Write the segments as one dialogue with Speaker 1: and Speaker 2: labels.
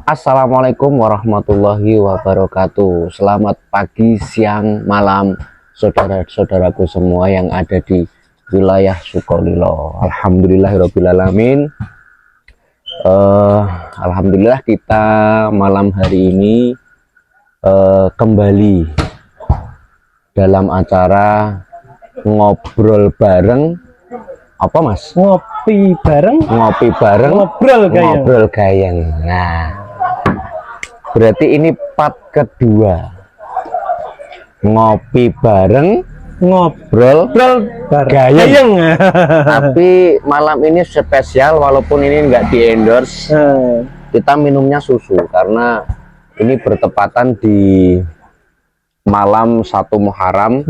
Speaker 1: Assalamualaikum warahmatullahi wabarakatuh. Selamat pagi, siang, malam, saudara-saudaraku semua yang ada di wilayah Sukolilo. Alhamdulillahirobbilalamin. Alhamdulillah kita malam hari ini kembali dalam acara ngobrol bareng. Apa mas?
Speaker 2: Ngopi bareng,
Speaker 1: ngobrol gayeng. Nah, berarti ini part kedua, ngopi bareng ngobrol gayeng. Tapi malam ini spesial, walaupun ini nggak di endorse, kita minumnya susu karena ini bertepatan di malam 1 Muharram.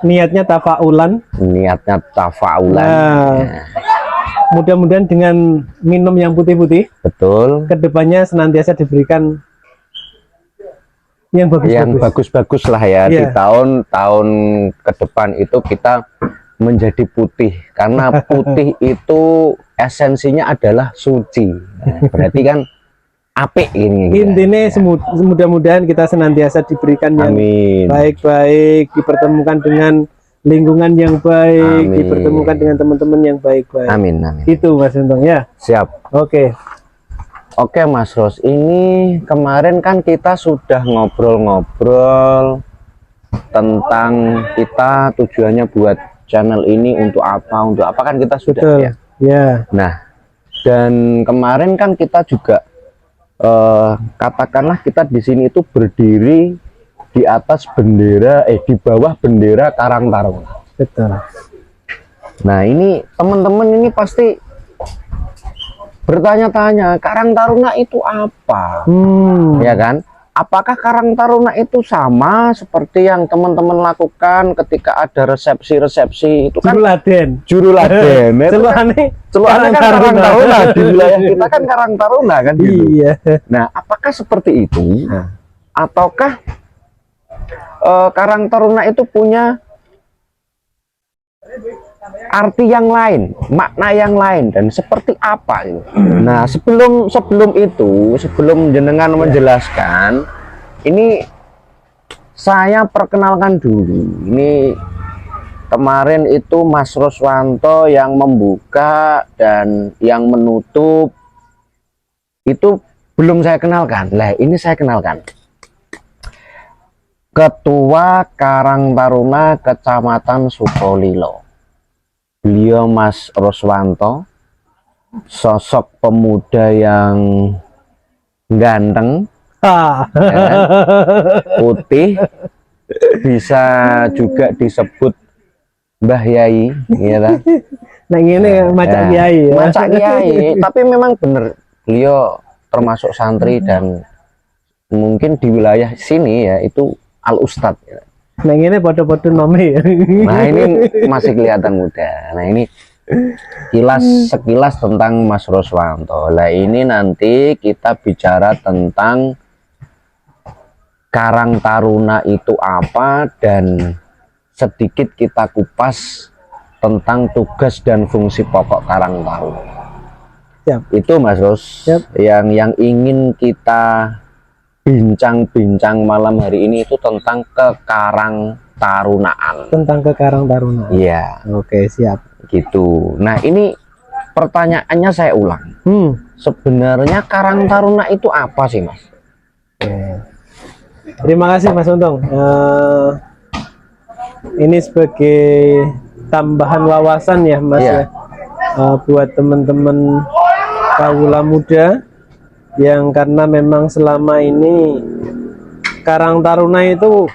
Speaker 2: Niatnya tafaulan. Mudah-mudahan dengan minum yang putih-putih,
Speaker 1: betul,
Speaker 2: kedepannya senantiasa diberikan yang
Speaker 1: bagus-bagus lah ya. Di tahun-tahun ke depan itu kita menjadi putih, karena putih itu esensinya adalah suci. Berarti kan apik ini.
Speaker 2: Intinya mudah-mudahan kita senantiasa diberikan yang baik-baik, dipertemukan dengan lingkungan yang baik, dipertemukan dengan teman-teman yang baik-baik.
Speaker 1: Amin.
Speaker 2: Itu Mas Untung ya.
Speaker 1: Siap. Oke Mas Ros, ini kemarin kan kita sudah ngobrol-ngobrol tentang kita tujuannya buat channel ini untuk apa kan kita sudah.
Speaker 2: Ya.
Speaker 1: Nah, dan kemarin kan kita juga katakanlah kita di sini itu berdiri di atas bendera di bawah bendera Karang Taruna.
Speaker 2: Betul.
Speaker 1: Nah, ini teman-teman ini pasti bertanya-tanya, Karang Taruna itu apa? Ya kan? Apakah Karang Taruna itu sama seperti yang teman-teman lakukan ketika ada resepsi-resepsi itu kan? Juru Laden. Celuannya kan Karang Taruna, di wilayah kita kan Karang Taruna kan gitu.
Speaker 2: Iya.
Speaker 1: Nah, apakah seperti itu? Ataukah Karang Taruna itu punya arti yang lain, makna yang lain, dan seperti apa itu? Nah, sebelum jenengan menjelaskan, ini saya perkenalkan dulu. Ini kemarin itu Mas Roswanto yang membuka dan yang menutup itu belum saya kenalkan. Lah, ini saya kenalkan. Ketua Karang Taruna Kecamatan Sukolilo. Beliau Mas Roswanto, sosok pemuda yang ganteng, putih, bisa juga disebut Mbah Yai, ya.
Speaker 2: Nah, ini macak Kiai ya.
Speaker 1: Macak Kiai, tapi memang benar beliau termasuk santri dan mungkin di wilayah sini ya itu Al Ustadz. Ya.
Speaker 2: Nah, ini foto-foto nomi.
Speaker 1: Nah, ini masih kelihatan muda. Nah, ini sekilas tentang Mas Roswanto. Nah, ini nanti kita bicara tentang Karang Taruna itu apa, dan sedikit kita kupas tentang tugas dan fungsi pokok Karang Taruna. Itu Mas Ros, yang ingin kita bincang-bincang malam hari ini itu tentang kekarang tarunaan.
Speaker 2: Tentang kekarang taruna.
Speaker 1: Iya.
Speaker 2: Oke, siap.
Speaker 1: Gitu. Nah, ini pertanyaannya saya ulang. Sebenarnya Karang Taruna itu apa sih, Mas?
Speaker 2: Terima kasih Mas Untung. Ini sebagai tambahan wawasan ya, Mas ya. Buat teman-teman kawula muda yang karena memang selama ini Karang Taruna itu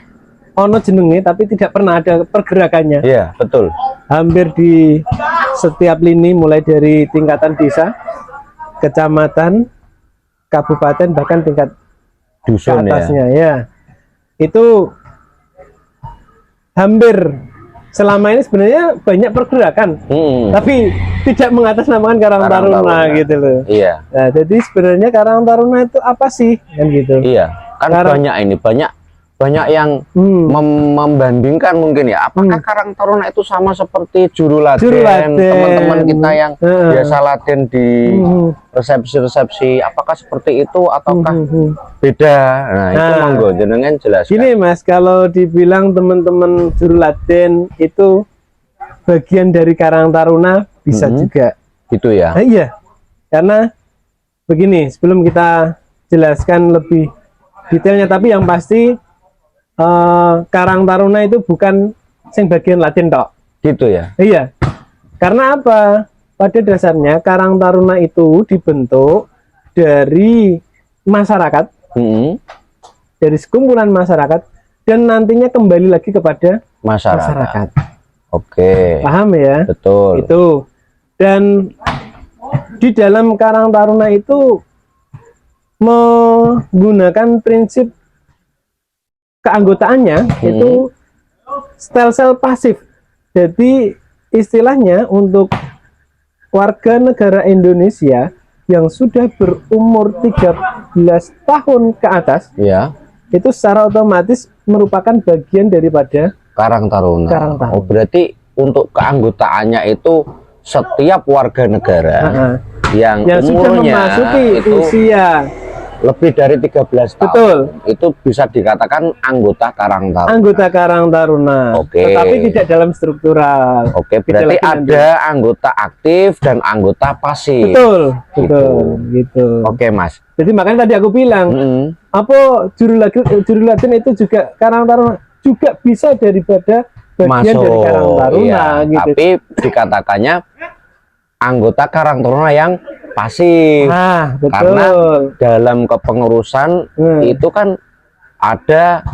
Speaker 2: ono jenenge tapi tidak pernah ada pergerakannya.
Speaker 1: Iya, betul.
Speaker 2: Hampir di setiap lini, mulai dari tingkatan desa, kecamatan, kabupaten, bahkan tingkat
Speaker 1: dusun
Speaker 2: atasnya ya. Itu hampir selama ini sebenarnya banyak pergerakan, tapi tidak mengatasnamakan Karang Taruna gitu loh.
Speaker 1: Iya.
Speaker 2: Nah, jadi sebenarnya Karang Taruna itu apa sih, kan gitu?
Speaker 1: Iya, kan banyak banyak yang membandingkan mungkin ya, apakah Karang Taruna itu sama seperti Juru Laden, teman-teman kita yang biasa Laden di resepsi-resepsi, apakah seperti itu ataukah beda? Nah, itu monggo jenengan jelaskan.
Speaker 2: Gini Mas, kalau dibilang teman-teman Juru Laden itu bagian dari Karang Taruna bisa juga
Speaker 1: gitu ya.
Speaker 2: Iya, karena begini, sebelum kita jelaskan lebih detailnya, tapi yang pasti Karang Taruna itu bukan sing bagian Laden tok.
Speaker 1: Gitu ya.
Speaker 2: Iya. Karena apa? Pada dasarnya Karang Taruna itu dibentuk dari masyarakat, dari sekumpulan masyarakat, dan nantinya kembali lagi kepada masyarakat.
Speaker 1: Oke.
Speaker 2: Paham ya?
Speaker 1: Betul.
Speaker 2: Itu. Dan di dalam Karang Taruna itu menggunakan prinsip keanggotaannya itu sel-sel pasif. Jadi istilahnya untuk warga negara Indonesia yang sudah berumur 13 tahun ke atas,
Speaker 1: ya,
Speaker 2: itu secara otomatis merupakan bagian daripada
Speaker 1: Karang Taruna. Oh, berarti untuk keanggotaannya itu setiap warga negara yang
Speaker 2: sudah
Speaker 1: umurnya
Speaker 2: memasuki
Speaker 1: itu
Speaker 2: usia
Speaker 1: lebih dari 13 tahun.
Speaker 2: Betul.
Speaker 1: Itu bisa dikatakan anggota Karang Taruna.
Speaker 2: Anggota Karang Taruna.
Speaker 1: Oke.
Speaker 2: Tetapi tidak dalam struktural.
Speaker 1: Oke, berarti ada anggota aktif dan anggota pasif.
Speaker 2: Betul, betul, gitu.
Speaker 1: Oke, Mas.
Speaker 2: Jadi makanya tadi aku bilang, apa Juru Laden itu juga Karang Taruna juga bisa daripada bagian dari Karang Taruna,
Speaker 1: iya.
Speaker 2: gitu.
Speaker 1: Tapi dikatakannya anggota Karang Taruna yang pasif,
Speaker 2: betul.
Speaker 1: karena dalam kepengurusan itu kan ada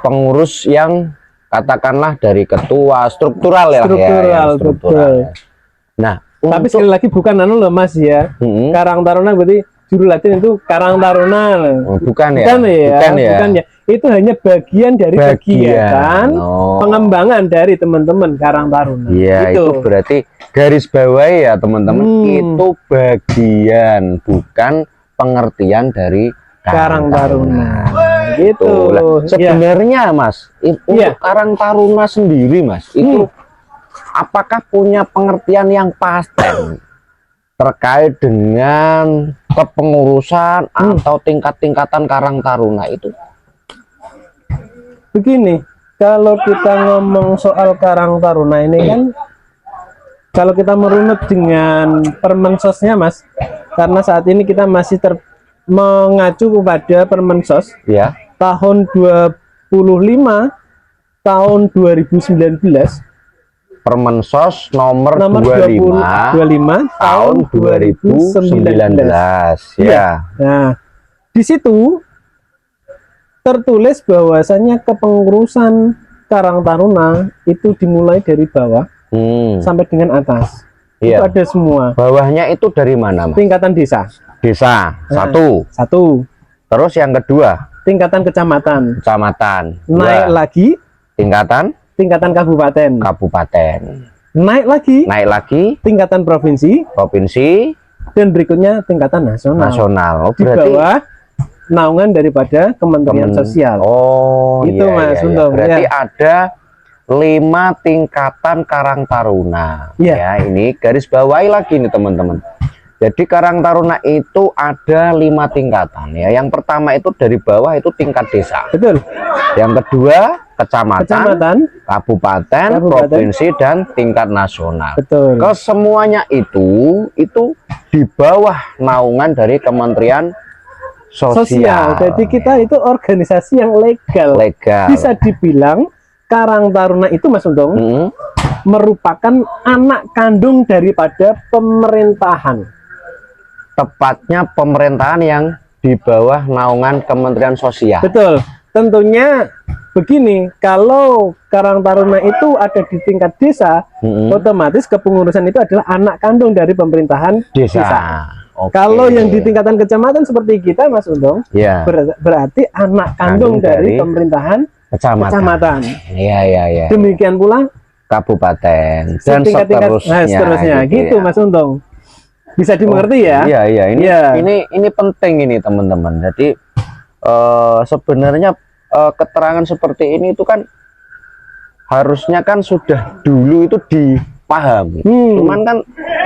Speaker 1: pengurus yang katakanlah dari ketua struktural ya, struktural. Nah,
Speaker 2: tapi sekali lagi bukan loh Mas ya, Karang Taruna berarti Juru Laden itu Karang Taruna,
Speaker 1: bukan ya.
Speaker 2: Itu hanya bagian dari kegiatan pengembangan dari teman-teman Karang Taruna.
Speaker 1: Iya,
Speaker 2: gitu.
Speaker 1: itu berarti garis bawah ya teman-teman, itu bagian bukan pengertian dari Karang Taruna.
Speaker 2: Gitu.
Speaker 1: Sebenarnya Mas, untuk Karang Taruna sendiri Mas, itu apakah punya pengertian yang pasti terkait dengan kepengurusan atau tingkat-tingkatan Karang Taruna itu?
Speaker 2: Begini, kalau kita ngomong soal Karang Taruna ini kan, kalau kita merunut dengan Permensosnya Mas, karena saat ini kita masih mengacu kepada Permensos
Speaker 1: ya,
Speaker 2: tahun 25 tahun 2019,
Speaker 1: Permensos nomor 25 tahun 2019 ya.
Speaker 2: Nah, di situ tertulis bahwasannya kepengurusan Karang Taruna itu dimulai dari bawah sampai dengan atas. Itu ada semua.
Speaker 1: Bawahnya itu dari mana, Mas?
Speaker 2: Tingkatan desa.
Speaker 1: Desa satu. Terus yang kedua
Speaker 2: tingkatan kecamatan. Naik lagi tingkatan kabupaten. Naik lagi tingkatan provinsi. Dan berikutnya tingkatan nasional.
Speaker 1: Berarti
Speaker 2: di bawah naungan daripada Kementerian Sosial.
Speaker 1: Itu Mas Untung. Berarti ada 5 tingkatan Karang Taruna. Ya, ini garis bawahi lagi nih teman-teman. Jadi Karang Taruna itu ada 5 tingkatan ya. Yang pertama itu dari bawah itu tingkat desa.
Speaker 2: Betul.
Speaker 1: Yang kedua kecamatan, kabupaten, provinsi, dan tingkat nasional.
Speaker 2: Betul.
Speaker 1: Kesemuanya itu di bawah naungan dari Kementerian Sosial.
Speaker 2: Jadi kita itu organisasi yang legal. Bisa dibilang Karang Taruna itu Mas Untung merupakan anak kandung daripada pemerintahan.
Speaker 1: Tepatnya pemerintahan yang di bawah naungan Kementerian Sosial.
Speaker 2: Betul. Tentunya begini, kalau Karang Taruna itu ada di tingkat desa, otomatis kepengurusan itu adalah anak kandung dari pemerintahan desa. Kalau yang di tingkatan kecamatan seperti kita Mas Untung, berarti anak kandung dari pemerintahan kecamatan.
Speaker 1: Iya.
Speaker 2: Demikian pula
Speaker 1: kabupaten dan seterusnya
Speaker 2: gitu Mas Untung. Bisa dimengerti ya?
Speaker 1: Iya. Ini penting ini teman-teman. Jadi sebenarnya keterangan seperti ini itu kan harusnya kan sudah dulu itu dipahami. Cuman kan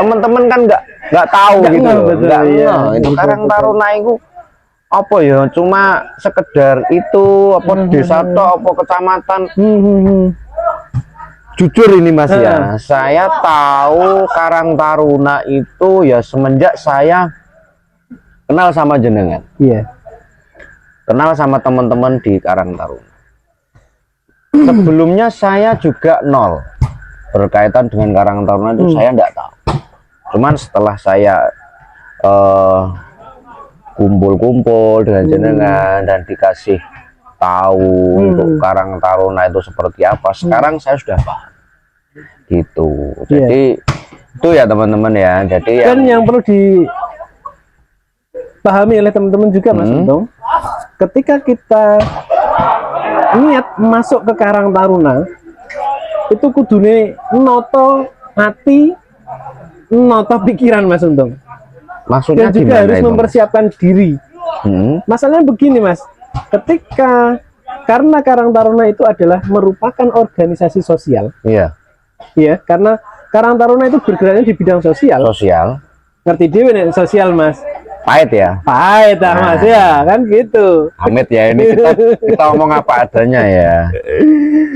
Speaker 1: teman-teman kan nggak tahu gitu loh. Nggak ngeh. Itu Karang Taruna itu apa ya, cuma sekedar itu apa desa atau apa kecamatan. Jujur ini Mas ya, saya tahu Karang Taruna itu ya semenjak saya kenal sama jenengan.
Speaker 2: Iya.
Speaker 1: Kenal sama teman-teman di Karang Taruna. Sebelumnya saya juga nol berkaitan dengan Karang Taruna itu, saya enggak tahu. Cuman setelah saya kumpul-kumpul dengan jenengan dan dikasih tahu untuk Karang Taruna itu seperti apa, sekarang saya sudah paham gitu. Jadi itu ya teman-teman ya. Jadi
Speaker 2: dan yang perlu dipahami oleh teman-teman juga Mas Untung, ketika kita niat masuk ke Karang Taruna itu kudune noto hati, noto pikiran Mas Untung.
Speaker 1: Maksudnya
Speaker 2: dan juga harus
Speaker 1: itu,
Speaker 2: mempersiapkan diri. Masalahnya begini Mas, karena Karang Taruna itu adalah merupakan organisasi sosial.
Speaker 1: Iya.
Speaker 2: Iya, karena Karang Taruna itu bergeraknya di bidang sosial. Ngerti dewe nek sosial Mas.
Speaker 1: Pahit ya.
Speaker 2: Pahit Mas ya, kan gitu.
Speaker 1: Amit ya, ini kita ngomong apa adanya ya.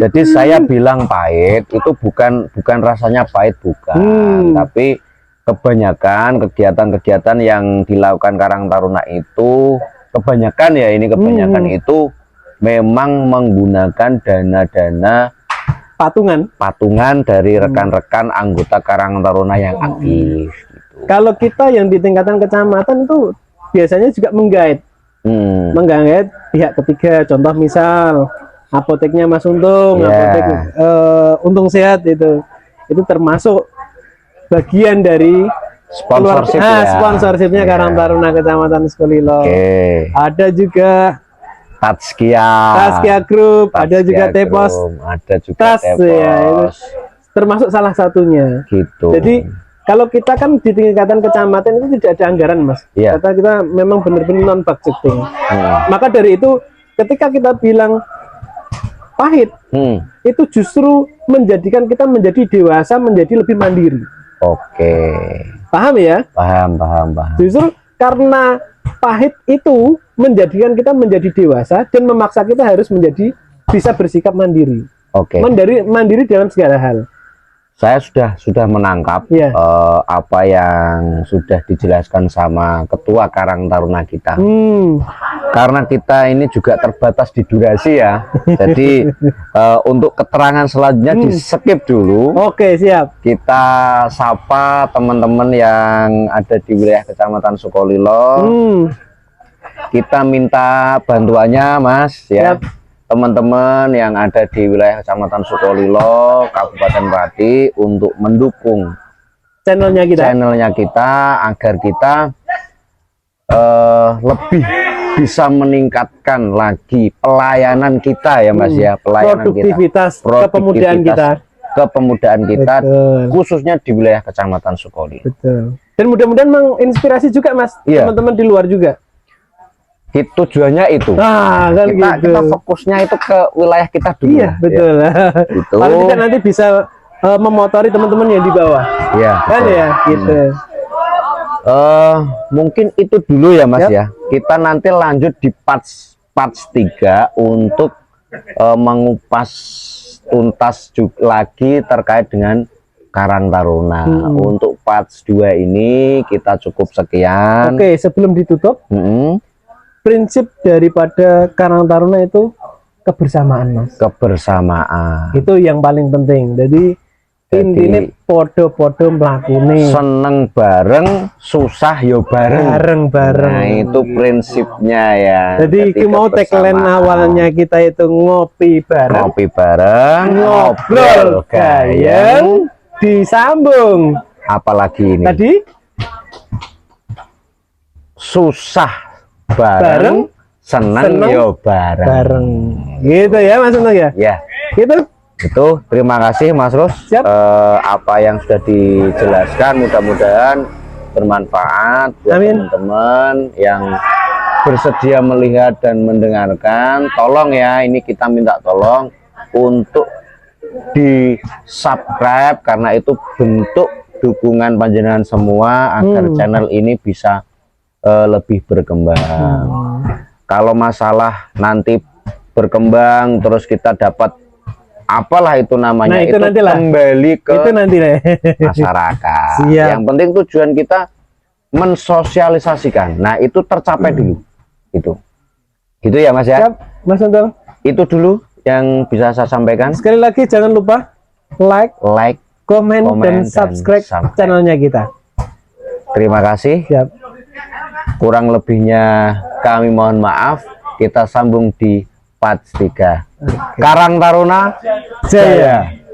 Speaker 1: Jadi saya bilang pahit itu bukan rasanya pahit, bukan. Tapi kebanyakan kegiatan-kegiatan yang dilakukan Karang Taruna itu kebanyakan itu memang menggunakan dana-dana patungan dari rekan-rekan anggota Karang Taruna yang aktif gitu.
Speaker 2: Kalau kita yang di tingkatan kecamatan itu biasanya juga menggait pihak ketiga. Contoh misal apoteknya Mas Untung, apotek Untung Sehat itu termasuk bagian dari sponsorshipnya Karang Taruna Kecamatan Sukolilo. Ada juga Taskia Group, ada juga Tepos, ya, itu termasuk salah satunya.
Speaker 1: Gitu.
Speaker 2: Jadi kalau kita kan di tingkatan kecamatan itu tidak ada anggaran Mas. Kata kita memang benar-benar non budgeting. Maka dari itu ketika kita bilang pahit, itu justru menjadikan kita menjadi dewasa, menjadi lebih mandiri. Paham ya? Paham. Justru karena pahit itu menjadikan kita menjadi dewasa dan memaksa kita harus menjadi bisa bersikap mandiri. Mandiri dalam segala hal.
Speaker 1: Saya sudah menangkap apa yang sudah dijelaskan sama ketua Karang Taruna kita. Karena kita ini juga terbatas di durasi ya. Jadi untuk keterangan selanjutnya di skip dulu. Siap. Kita sapa teman-teman yang ada di wilayah Kecamatan Sukolilo. Kita minta bantuannya Mas ya. Teman-teman yang ada di wilayah Kecamatan Sukolilo, Kabupaten Pati untuk mendukung channelnya kita agar kita lebih bisa meningkatkan lagi pelayanan kita ya Mas ya, produktivitas kepemudaan kita khususnya di wilayah Kecamatan Sukolilo. Dan mudah-mudahan menginspirasi juga Mas teman-teman di luar juga. Tujuannya itu. Kan kita fokusnya itu ke wilayah kita dulu. Iya, betul. Gitu. Lalu kita nanti bisa memotori teman-teman yang di bawah. Iya. Kan ya, gitu. Mungkin itu dulu ya Mas ya. Kita nanti lanjut di part 3 untuk mengupas tuntas lagi terkait dengan Karang Taruna. Untuk part 2 ini kita cukup sekian. Sebelum ditutup, prinsip daripada Karang Taruna itu kebersamaan Mas. Itu yang paling penting. Jadi intinya podo-podo mlakune. Seneng bareng, susah yo bareng. Nah, itu prinsipnya ya. Jadi mau tagline awalnya kita itu ngopi bareng, ngobrol gayeng, disambung. Apalagi ini? Tadi susah bareng, seneng yo bareng. Gitu ya Mas Untung ya? Ya. Gitu. Itu terima kasih Mas Rus. Apa yang sudah dijelaskan mudah-mudahan bermanfaat buat teman-teman yang bersedia melihat dan mendengarkan, tolong ya, ini kita minta tolong untuk di subscribe, karena itu bentuk dukungan panjenengan semua agar channel ini bisa lebih berkembang. Kalau masalah nanti berkembang terus kita dapat apalah itu namanya,
Speaker 2: Nah, itu nantilah.
Speaker 1: kembali ke
Speaker 2: Itu nanti deh.
Speaker 1: masyarakat.
Speaker 2: Siap.
Speaker 1: Yang penting tujuan kita mensosialisasikan. Nah, itu tercapai dulu. Gitu ya Mas ya.
Speaker 2: Siap, Mas Anto.
Speaker 1: Itu dulu yang bisa saya sampaikan.
Speaker 2: Sekali lagi jangan lupa like, komen dan subscribe channelnya kita.
Speaker 1: Terima kasih.
Speaker 2: Siap.
Speaker 1: Kurang lebihnya kami mohon maaf. Kita sambung di part 3. Karang Taruna Jaya.